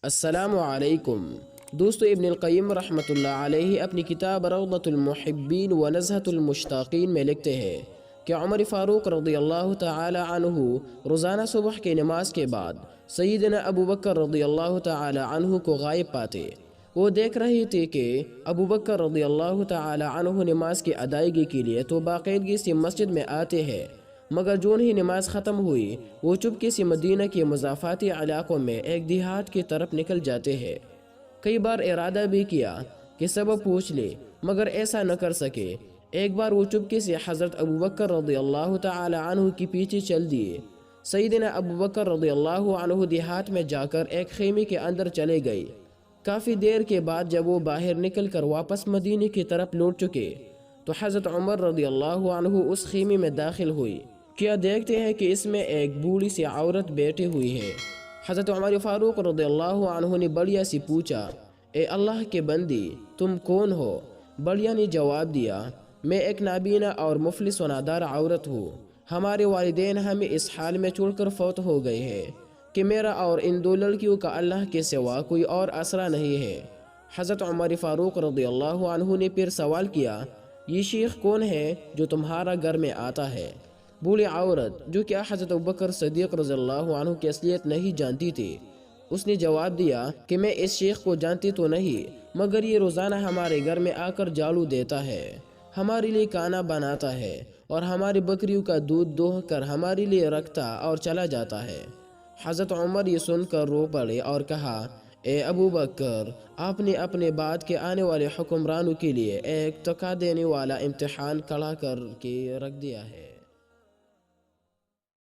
السلام علیکم دوستو، ابن القیم رحمۃ اللہ علیہ اپنی کتاب روضۃ المحبین و نزہۃ المشتاقین میں لکھتے ہیں کہ عمر فاروق رضی اللہ تعالی عنہ روزانہ صبح کی نماز کے بعد سیدنا ابو بکر رضی اللہ تعالی عنہ کو غائب پاتے۔ وہ دیکھ رہی تھی کہ ابو بکر رضی اللہ تعالی عنہ نماز کی ادائیگی کے لیے تو باقاعدگی سے مسجد میں آتے ہیں، مگر جون ہی نماز ختم ہوئی وہ چپکے سے مدینہ کے مضافاتی علاقوں میں ایک دیہات کی طرف نکل جاتے ہیں۔ کئی بار ارادہ بھی کیا کہ سبب پوچھ لے، مگر ایسا نہ کر سکے۔ ایک بار وہ چپکے سے حضرت ابو بکر رضی اللہ تعالی عنہ کی پیچھے چل دیے۔ سیدنا ابو بکر رضی اللہ عنہ دیہات میں جا کر ایک خیمے کے اندر چلے گئے۔ کافی دیر کے بعد جب وہ باہر نکل کر واپس مدینے کی طرف لوٹ چکے تو حضرت عمر رضی اللہ عنہ اس خیمے میں داخل ہوئی۔ کیا دیکھتے ہیں کہ اس میں ایک بوڑھی سی عورت بیٹھی ہوئی ہے۔ حضرت عمر فاروق رضی اللہ عنہ نے بڑیا سے پوچھا، اے اللہ کے بندی، تم کون ہو؟ بڑیا نے جواب دیا، میں ایک نابینا اور مفلس و نادار عورت ہوں۔ ہمارے والدین ہمیں اس حال میں چھوڑ کر فوت ہو گئے ہیں کہ میرا اور ان دو لڑکیوں کا اللہ کے سوا کوئی اور آسرا نہیں ہے۔ حضرت عمر فاروق رضی اللہ عنہ نے پھر سوال کیا، یہ شیخ کون ہے جو تمہارا گھر میں آتا ہے؟ بوڑھی عورت، جو کہ حضرت ابوبکر صدیق رضی اللہ عنہ کی اصلیت نہیں جانتی تھی، اس نے جواب دیا کہ میں اس شیخ کو جانتی تو نہیں، مگر یہ روزانہ ہمارے گھر میں آ کر جھاڑو دیتا ہے، ہمارے لیے کھانا بناتا ہے اور ہماری بکریوں کا دودھ دوہ کر ہمارے لیے رکھتا اور چلا جاتا ہے۔ حضرت عمر یہ سن کر رو پڑے اور کہا، اے ابو بکر، آپ نے اپنے بعد کے آنے والے حکمرانوں کے لیے ایک تکا دینے والا امتحان کھڑا کر کے رکھ دیا ہے۔